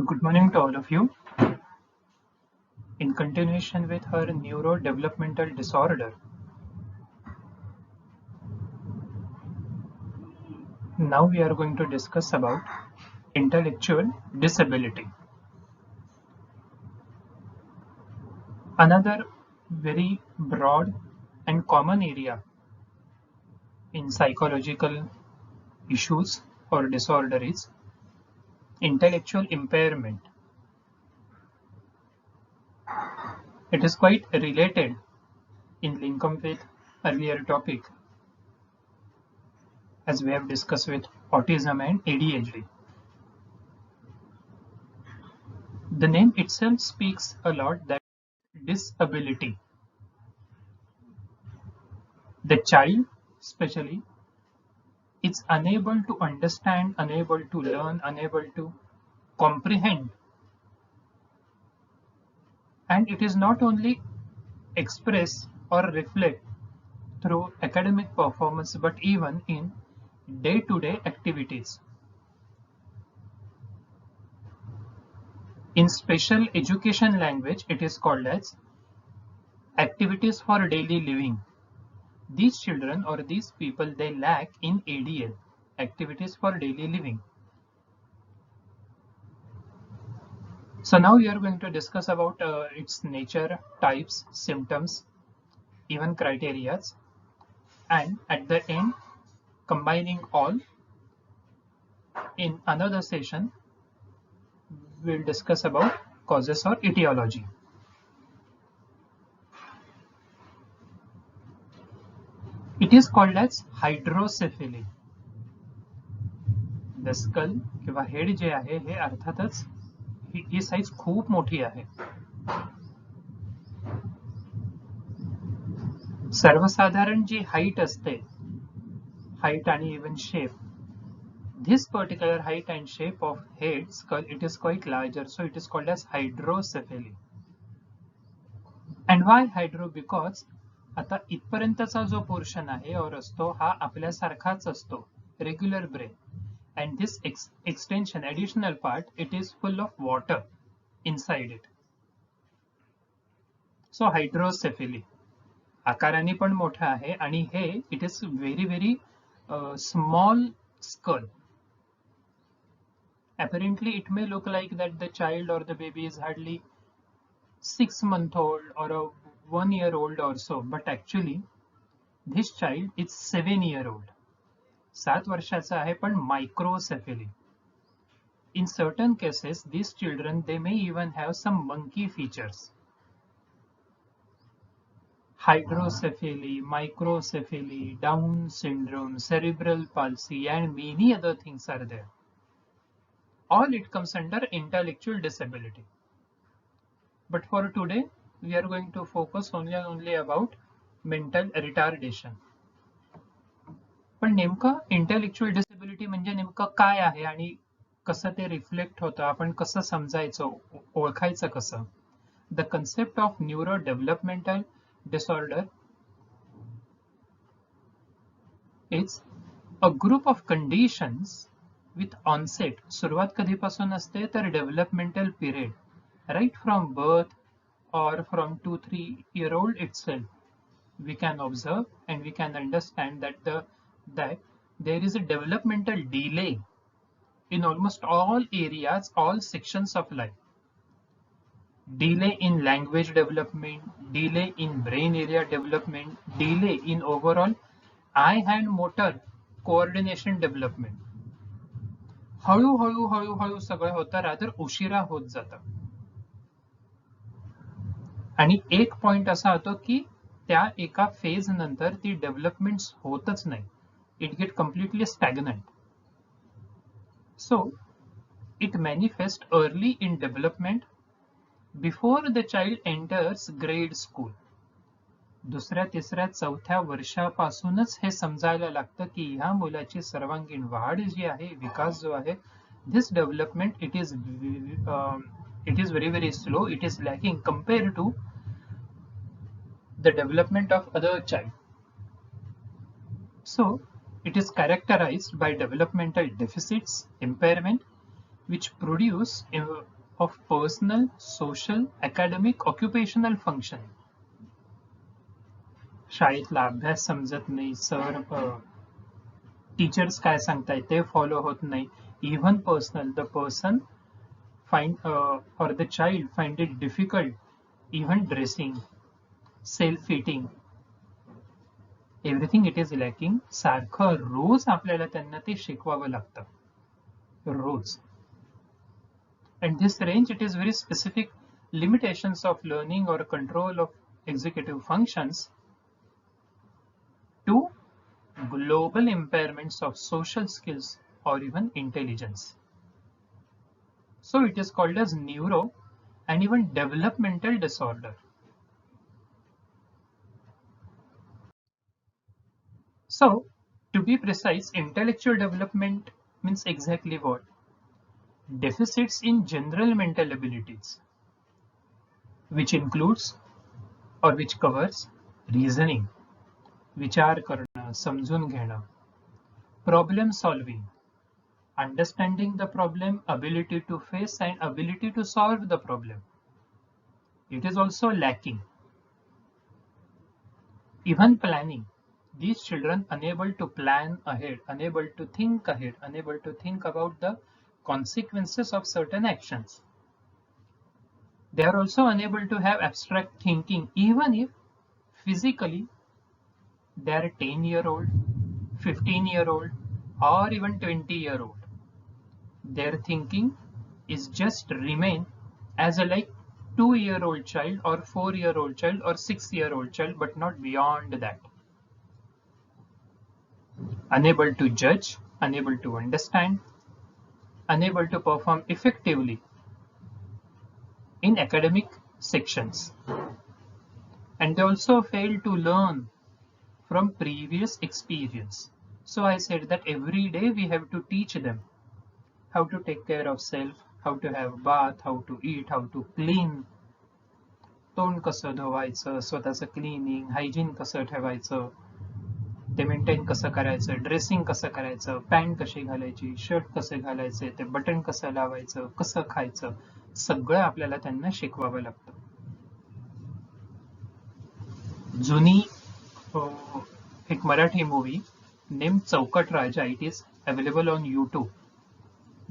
Good morning to all of you. In continuation with her neurodevelopmental disorder, now we are going to discuss about intellectual disability. Another very broad and common area in psychological issues or disorder is intellectual impairment. It is quite related in link with earlier topic as we have discussed with autism and ADHD. The name itself speaks a lot that disability. The child, especially, is unable to understand, unable to learn, unable to comprehend. And it is not only express or reflect through academic performance, but even in day-to-day activities. In special education language, it is called as activities for daily living. These children or these people, they lack in ADL, activities for daily living. So now we are going to discuss about its nature, types, symptoms, even criteria, and at the end, combining all, in another session, we'll discuss about causes or etiology. It is called as hydrocephaly. The skull किंवा head जे आहे हे अर्थातच ही size खूप मोठी आहे. सर्वसाधारण जी height असते, height आणि even shape, this particular height and shape of head skull, it is quite larger, so it is called as hydrocephaly. And why hydro? Because आता इथपर्यंतचा जो पोर्शन आहे और असतो हा आपल्यासारखाच असतो, regular brain, and this extension, additional part, it is full of water inside it. So hydrocephaly आकाराने पण मोठा आहे आणि हे it is very small skull. Apparently it may look like that the child or the baby is hardly 6 months old or a 1 year old or so, but actually this child is 7 year old. 7 वर्षाचा आहे पण microcephaly. In certain cases, these children, they may even have some monkey features. Hydrocephaly, microcephaly, Down syndrome, cerebral palsy, and many other things are there. All it comes under intellectual disability. But for today, we are going to focus only about mental retardation. पण नेमकं intellectual disability म्हणजे नेमकं काय आहे आणि कसं ते reflect होतं, आपण कसं समजायचं, ओळखायचं कसं? The concept of neuro developmental disorder is a group of conditions with onset. सुरुवात कधीपासून असते तर developmental period, right from birth or from 2-3 year old itself, we can observe and we can understand that there is a developmental delay in almost all areas, all sections of life. Delay in language development, delay in brain area development, delay in overall eye-hand motor coordination development. हळूहळू सगळं होतं, rather उशिरा होत जातं. आणि एक point असा होतो की त्या एका फेज नंतर ती डेव्हलपमेंट होतच नाही, it get completely stagnant. So it manifest early in development before the child enters grade school. दुसऱ्या तिसऱ्या चौथ्या वर्षापासूनच हे समजायला लागतं की ह्या मुलाची सर्वांगीण वाढ जी आहे, विकास जो आहे, this development it is very slow, it is lacking compared to the development of other child. So it is characterized by developmental deficits, impairment, which produce of personal, social, academic, occupational functioning. शाळेतला अभ्यास समजत नाही, sir teachers काय सांगताय ते follow होत नाही. Even personal, the person or the child find it difficult, even dressing, self-eating, everything it is lacking. सारखं रोज आपल्याला त्यांना ते शिकवावं लागतं, रोज. And this range, it is very specific limitations of learning or control of executive functions to global impairments of social skills or even intelligence. So it is called as neuro and even developmental disorder. So to be precise, intellectual development means exactly what? Deficits in general mental abilities, which includes or which covers reasoning, विचार करणं, समजून घेणं, problem solving, understanding the problem, ability to face and ability to solve the problem. It is also lacking. Even planning. These children unable to plan ahead, unable to think ahead, unable to think about the consequences of certain actions. They are also unable to have abstract thinking, even if physically they are a 10-year-old, 15-year-old, or even 20-year-old. Their thinking is just remain as a like 2-year-old child or 4-year-old child or 6-year-old child, but not beyond that. Unable to judge, unable to understand, unable to perform effectively in academic sections. And they also fail to learn from previous experience. So I said that every day we have to teach them how to take care of self, how to have bath, how to eat, how to clean. तोंड कसं धुवायचं, स्वतःचं cleaning, hygiene कसं ठेवायचं, ते maintain कसं करायचं, dressing कसं करायचं, पॅन्ट कशी घालायची, शर्ट कसे घालायचे, ते बटन कसं लावायचं, कसं खायचं, सगळं आपल्याला त्यांना शिकवावं लागतं. जुनी एक Marathi movie name Chaukat Raja, it is available on YouTube.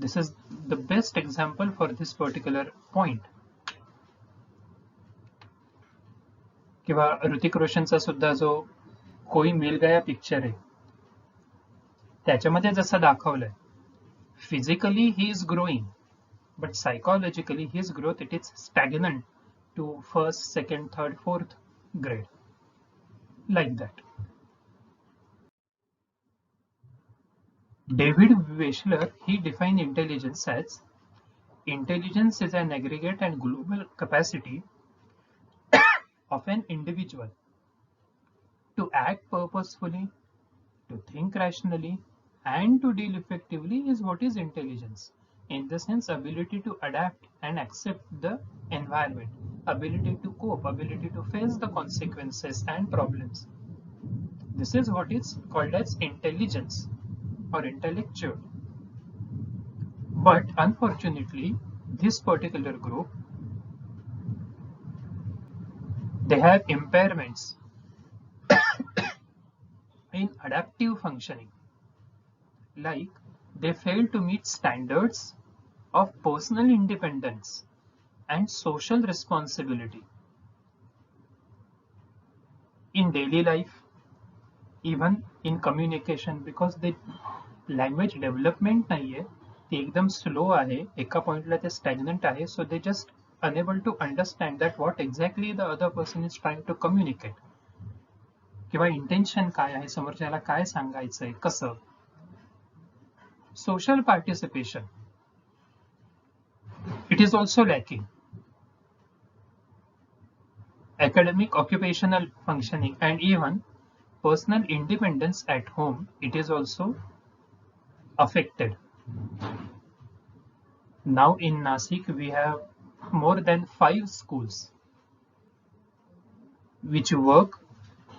This is the best example for this particular point. किंवा ऋतिक रोशनचा सुद्धा जो कोई मिल गया पिक्चर आहे, त्याच्यामध्ये जसं दाखवलंय, physically he is growing, but psychologically his growth it is stagnant to first, second, third, fourth grade, like that. David Weschler, he defined intelligence as intelligence is an aggregate and global capacity of an individual to act purposefully, to think rationally, and to deal effectively is what is intelligence. In the sense, ability to adapt and accept the environment, ability to cope, ability to face the consequences and problems. This is what is called as intelligence or intellectual. But unfortunately, this particular group, they have impairments in adaptive functioning, like they fail to meet standards of personal independence and social responsibility in daily life, even in communication, because they language development नाहीये, ते एकदम slow आहे, एका पॉइंटला ते stagnant आहे, so they just unable to understand that what exactly the other person is trying to communicate, किंवा intention काय आहे, समोरच्याला काय सांगायचंय, कसं. Social participation, it is also lacking. Academic, occupational functioning, and even personal independence at home, it is also affected. Now in Nasik, we have more than 5 schools which work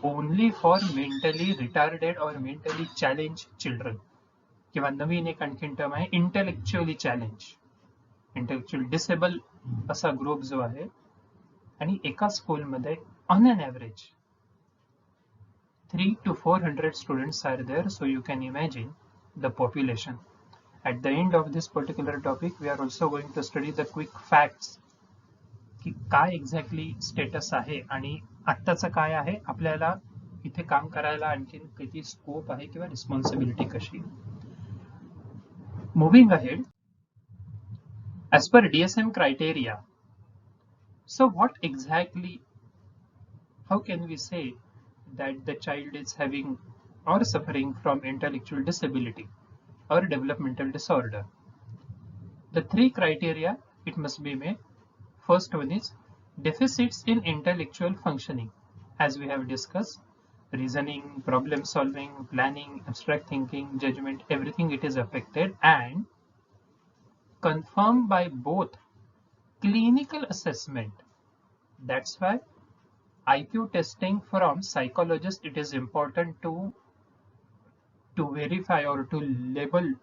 only for mentally retarded or mentally challenged children. किंवा नवीन एक आणखीन term आहे intellectually challenged. Intellectual disable असा group जो आहे आणि एका स्कूलमध्ये on an average 300 to 400 students are there, so you can imagine the population. At the end of this particular topic, we are also going to study the quick facts की काय exactly status आहे आणि आत्ताचं काय आहे, आपल्याला इथे काम करायला आणखीन किती स्कोप आहे किंवा रिस्पॉन्सिबिलिटी कशी. Moving ahead, as per DSM criteria, so what exactly, how can we say that the child is having or suffering from intellectual disability or developmental disorder? The three criteria it must be made. First one is deficits in intellectual functioning, as we have discussed, reasoning, problem solving, planning, abstract thinking, judgment, everything it is affected and confirmed by both clinical assessment. That's why IQ testing from psychologist, it is important to verify or to label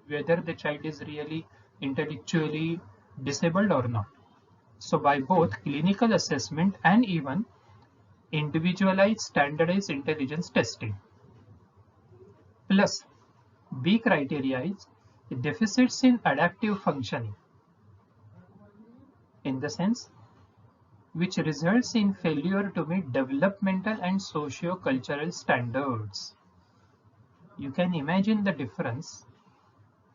whether the child is really intellectually disabled or not. So by both clinical assessment and even individualized standardized intelligence testing. Plus B criteria is deficits in adaptive functioning, in the sense which results in failure to meet developmental and socio-cultural standards. You can imagine the difference.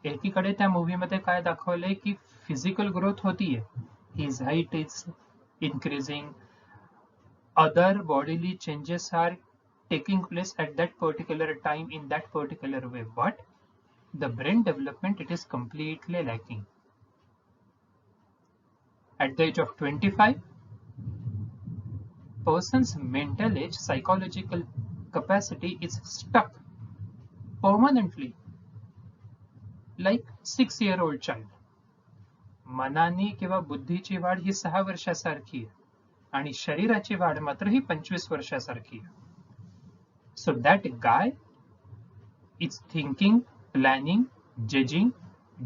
एकीकडे त्या मूवीमध्ये काय दाखवलंय की physical growth होतीये, his height is increasing, other bodily changes are taking place at that particular time in that particular way, but the brain development, it is completely lacking. At the age of 25, person's mental age, psychological capacity is stuck permanently like 6-year-old child. मनानी किंवा बुद्धीची वाढ ही 6 वर्षासारखी आहे आणि शरीराची वाढ मात्र ही 25 वर्षासारखी आहे. So that guy is thinking, planning, judging,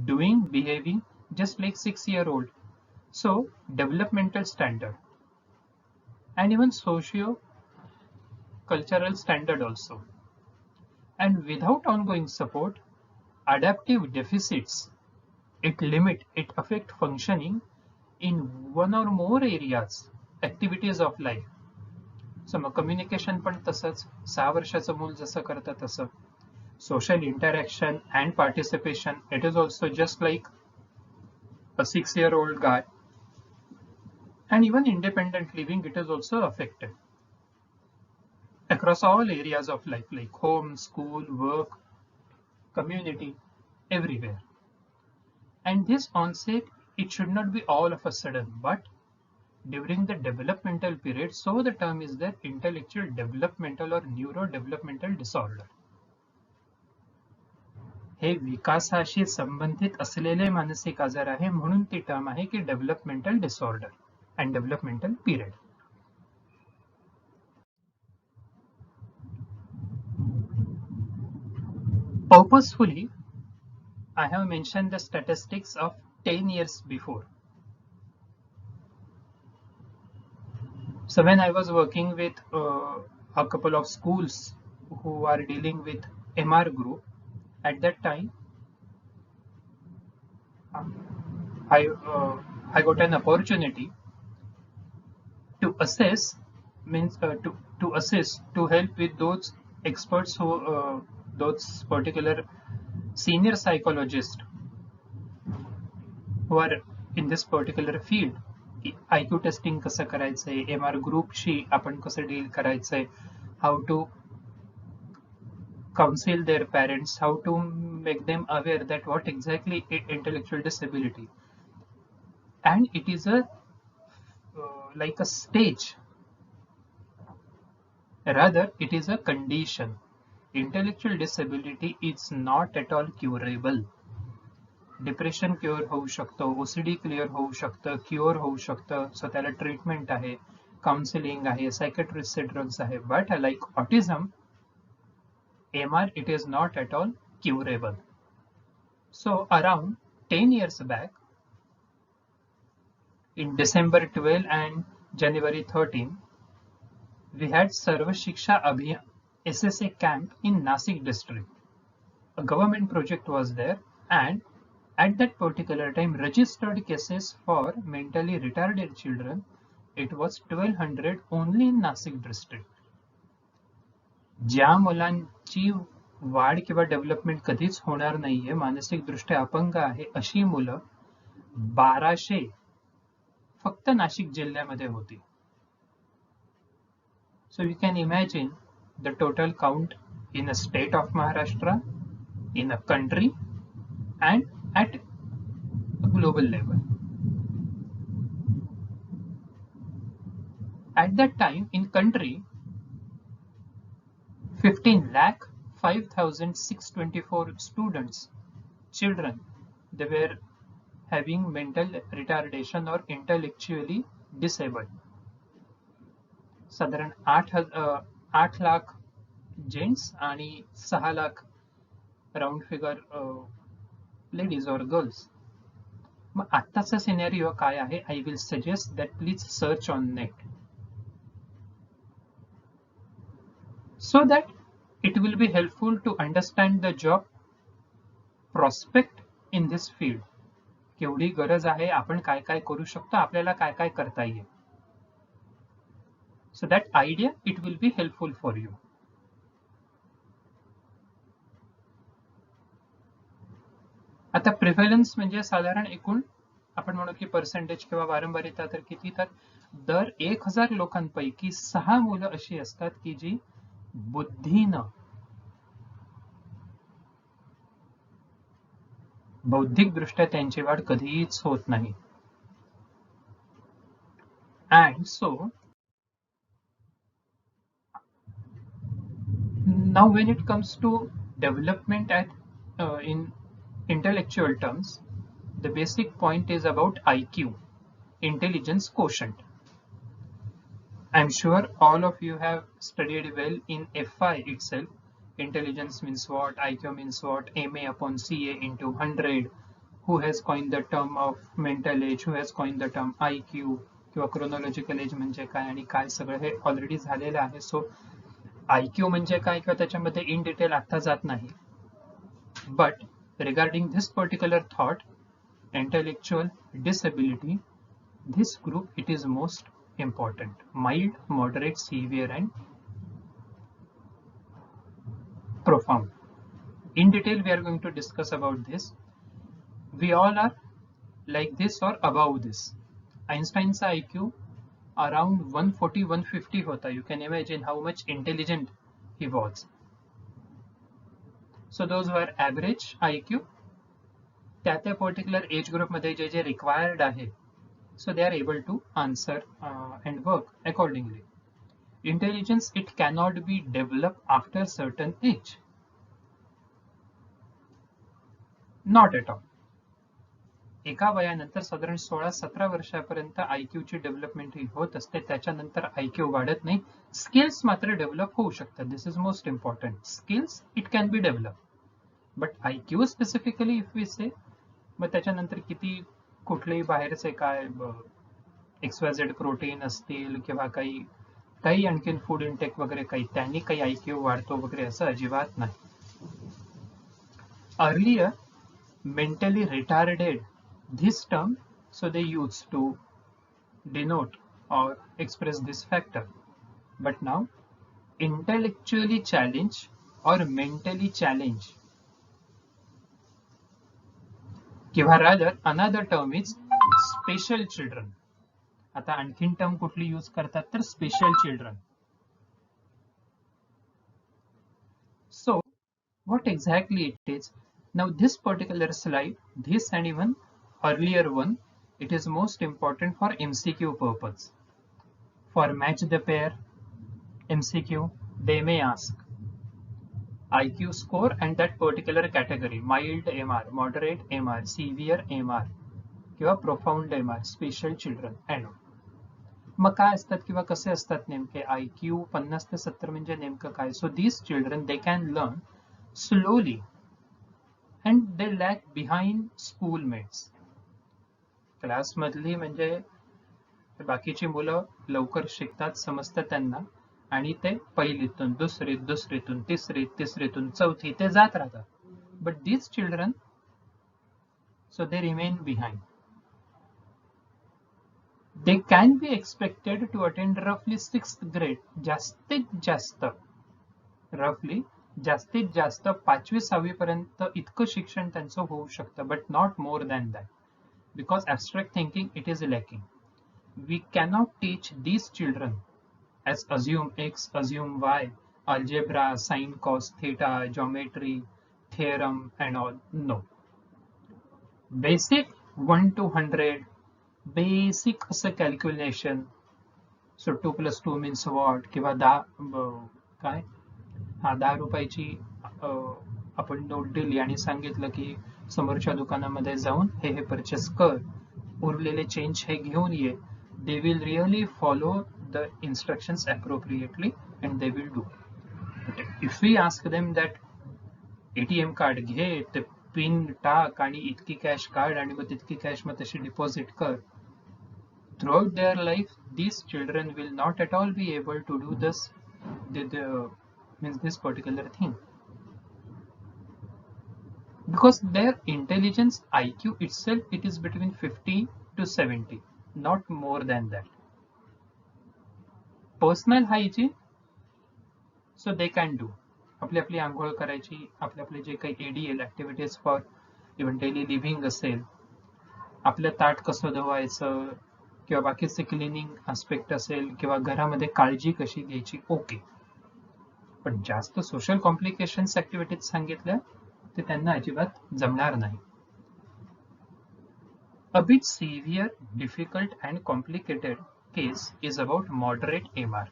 doing, behaving just like 6-year-old. So developmental standard and even socio-cultural standard also. And without ongoing support, adaptive deficits, it limit, it affect functioning in one or more areas, activities of life. So mug communication पण तसंच, 6 वर्षाचं मूल जसं करतं तसं. Social interaction and participation, it is also just like a 6-year-old guy. And even independent living, it is also affected across all areas of life, like home, school, work, community, everywhere. And this onset, it should not be all of a sudden, but during the developmental period. So the term is there, intellectual developmental or neurodevelopmental disorder. हे विकासाशी संबंधित असलेले मानसिक आजार आहे, म्हणून ती term आहे की developmental disorder and developmental period. Purposefully, I have mentioned the statistics of 10 years before. So when I was working with a couple of schools who are dealing with MR group, at that time I got an opportunity to assess, means to assist, to help with those experts who those particular senior psychologists who are in this particular field. IQ testing कसं करायचंय, MR ग्रुपशी आपण कसं deal करायचंय, how to counsel their parents, how to make them aware that what exactly intellectual disability, and it is a like a stage, rather it is a condition. Intellectual disability is not at all curable. Depression cure होऊ शकतं, OCD clear होऊ शकतं, cure होऊ शकतं. सो त्याला treatment आहे, counselling आहे, सायकेट्रिस्टचे drugs आहे. But like autism, MR, it is not at all curable. So around 10 years back, In December 12 and January 13, we had Sarva Shiksha Abhiyan SSA camp in Nasik district. A government project was there, and at that particular time, registered cases for mentally retarded children, it was 1200 only in Nasik district. ज्या मुलांची वाढ किंवा development कधीच होणार नाहीये, मानसिक दृष्ट्या अपंग आहे, अशी मुलं 1200 फक्त नाशिक जिल्ह्यामध्ये होती. So you can imagine the total count in a state of Maharashtra, in a country, and at a global level. At that time in country, 15,05,624 students, children, they were having mental retardation or intellectually disabled. साधारण 8 lakh gents आणि 6 lakh round figure ladies और girls. मग आत्ताचा scenario काय आहे? I will suggest that please search on net so that it will be helpful to understand the job prospect in this field. केवढी गरज आहे, आपण काय काय करू शकतो, आपल्याला काय काय करता येईल. So that idea, it will be helpful for you. आता प्रिव्हलन्स म्हणजे साधारण एकूण आपण म्हणू की पर्सेंटेज किंवा वारंवारिता तर किती, तर दर 1000 लोकांपैकी 6 मुलं अशी असतात की जी बुद्धीनं बौद्धिक दृष्ट्या त्यांची वाढ कधीच होत नाही. And so now when it comes to development at in intellectual terms, the basic point is about IQ, intelligence quotient. I'm sure all of you have studied well in FI itself. Intelligence means what, IQ means what, MA upon CA into 100. Who has coined the term of mental age, who has coined the term IQ किंवा chronological age म्हणजे काय आणि काय, सगळं हे already झालेलं आहे. सो IQ म्हणजे काय किंवा त्याच्यामध्ये इन डिटेल आता जात नाही. But regarding this particular thought, intellectual disability, this group, it is most important: mild, moderate, severe, and profound. In detail we are going to discuss about this. We all are like this or above this. Einstein's IQ around 140-150 hota. You can imagine how much intelligent he was. So those who are average IQ, त्या particular age group मध्ये जे required आहे, so they are able to answer and work accordingly. Intelligence, it cannot be developed after certain age. Not at all. एका वयानंतर साधारण 16-17 वर्षापर्यंत IQ ची development ही होत असते, त्याच्यानंतर IQ वाढत नाही. स्किल्स मात्र डेव्हलप होऊ शकतात. This is most important. Skills it can be develop, but IQ specifically if we say, मग त्याच्यानंतर किती कुठलेही बाहेरचे काय XYZ प्रोटीन असतील किंवा काही आणखीन फूड इनटेक वगैरे काही, त्यांनी काही IQ वाढतो वगैरे असं अजिबात नाही. Earlier mentally retarded, this term, so they used to denote or express this factor. But now intellectually challenged or mentally challenged, किंवा rather another term is special children. आता आणखीन टर्म कुठली यूज करतात तर special children. So what exactly it is? Now this particular slide, this and even earlier one, it is most important for MCQ purpose. For match the pair MCQ, they may ask IQ score and that particular category: mild MR, moderate MR, severe MR किंवा profound MR, special children and all. मग काय असतात किंवा कसे असतात नेमके IQ 50 ते 70 म्हणजे नेमकं काय? So these children, they can learn slowly and they lag behind schoolmates. Class मधली म्हणजे बाकीची मुलं लवकर शिकतात, समजतं त्यांना, आणि ते पहिलीतून दुसरीत, दुसरीतून तिसरीत, तिसरीतून चौथी ते जात राहतात. But these children, so they remain behind. They can be expected to attend roughly 6th grade, जास्तीत जास्त रफली जास्तीत जास्त 5वी-6वी पर्यंत इतकं शिक्षण त्यांचं होऊ शकतं, but not more than that, because abstract thinking it is lacking. We cannot teach these children as assume x, assume y, algebra, sine, cos, theta, geometry, theorem and all. No. Basic 1 to 100, basic असं calculation. So 2 plus 2 means what? किंवा 10 काय? हा 10 रुपयाची आपण note दिली आणि सांगितलं की समोरच्या दुकानामध्ये जाऊन हे परचेस कर, उरलेले चेंज हे घेऊन ये. They will really follow the instructions appropriately and they will do. But if we ask them that ATM card घे, ते पिन टाक आणि इतकी कॅश काढ आणि मग तितकी कॅश मग तशी डिपॉझिट कर, throughout their life these children will not at all be able to do this this particular thing, because their intelligence IQ itself, it is between 50 to 70, not more than that. Personal hygiene, so they can do. आपली आपली आंघोळ करायची, आपले आपले जे काही ADL activities for even daily living असेल, आपलं ताट कसं धुवायचं किंवा बाकीचे क्लिनिंग आस्पेक्ट असेल किंवा घरामध्ये काळजी कशी घ्यायची, ओके. पण जास्त सोशल कॉम्प्लिकेशन्स ऍक्टिव्हिटीज सांगितल्या ते त्यांना अजिबात जमणार नाही. A bit severe, difficult and complicated case is about moderate MR.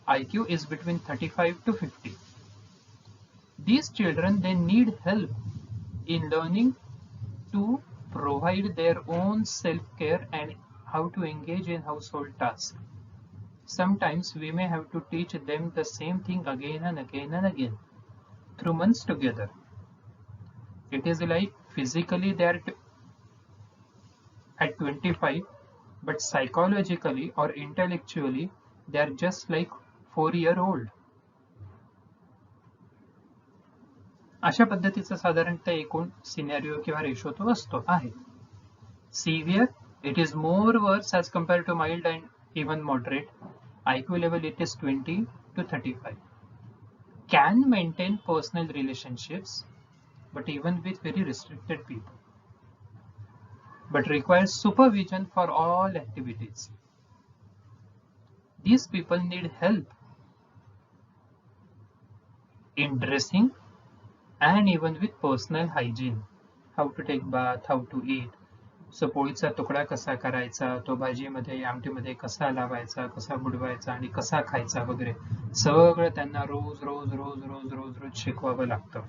IQ is between 35 to 50. These children, they need help in learning to provide their own self-care and how to engage in household tasks. Sometimes we may have to teach them the same thing again and again and again through months together. It is like physically they are at 25, but psychologically or intellectually they are just like 4-year-old. अशा पद्धतीचा साधारणतः एकूण scenario किंवा ratio तो असतो आहे. Severe, it is more worse as compared to mild and even moderate. IQ level, it is 20 to 35. Can maintain personal relationships, but even with very restricted people, but requires supervision for all activities. These people need help in dressing and even with personal hygiene. How to take bath, how to eat. So पोळीचा तुकडा कसा करायचा, तो भाजीमध्ये आमटीमध्ये कसा लावायचा, कसा बुडवायचा आणि कसा खायचा वगैरे सगळं त्यांना रोज रोज रोज रोज रोज रोज शिकवावं लागतं,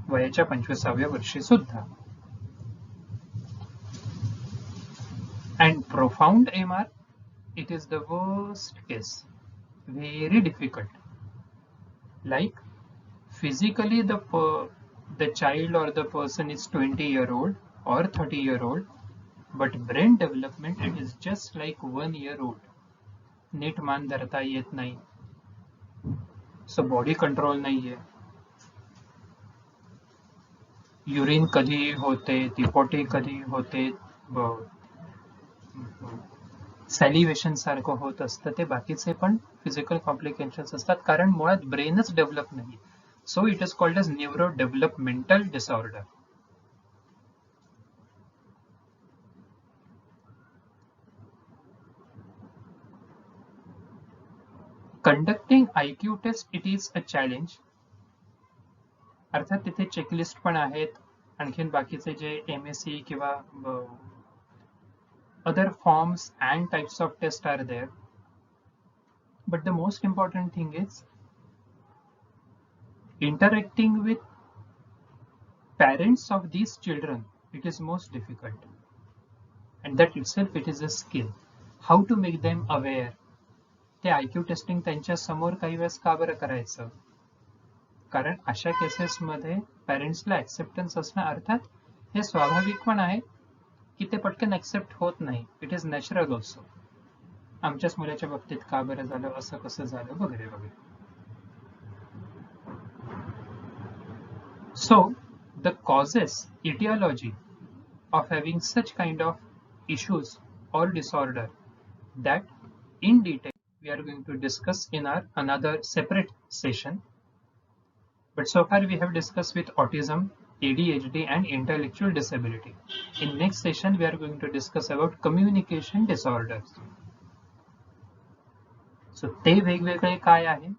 वयाच्या 25व्या वर्षी सुद्धा. And profound MR, it is the worst case, very difficult. Like physically the child or the person is 20-year-old or 30-year-old, but brain development, it is just like 1-year-old. नीट मान धरता येत नाही, सो बॉडी कंट्रोल नाहीये, urine कधी होते, ती पोटी कधी होते, सॅलिव्हेशन सारखं होत असतं, ते बाकीचे पण फिजिकल कॉम्प्लिकेशन्स असतात, कारण मुळात ब्रेनच डेव्हलप नाही. So it is called as neuro developmental disorder. Conducting IQ test, it is a challenge. अर्थात तिथे चेकलिस्ट पण आहेत, आणखीन बाकीचे जे MSc किंवा other forms and types of tests are there, but the most important thing is interacting with parents of these children. It is most difficult, and that itself, it is a skill. How to make them aware. ते IQ testing त्यांच्या समोर काही वेळेस का बरं करायचं, कारण अशा केसेसमध्ये पॅरेंट्सला ऍक्सेप्टन्स असणं, अर्थात हे स्वाभाविक पण आहे की ते पटकन ऍक्सेप्ट होत नाही. It is natural also. आमच्याच मुलाच्या बाबतीत का बरं झालं, असं कसं झालं, वगैरे वगैरे. So the causes, etiology of having such kind of issues or disorder, that in detail we are going to discuss in our another separate session. But so far we have discussed with autism, ADHD and intellectual disability. In next session we are going to discuss about communication disorders. So ते वेगवेगळे काय आहे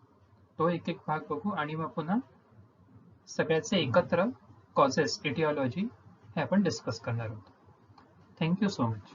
तो एक एक भाग बघू आणि मग पुन्हा सगळ्याचे एकत्र कॉजेस, एटिओलॉजी हे आपण डिस्कस करणार आहोत. Thank you so much.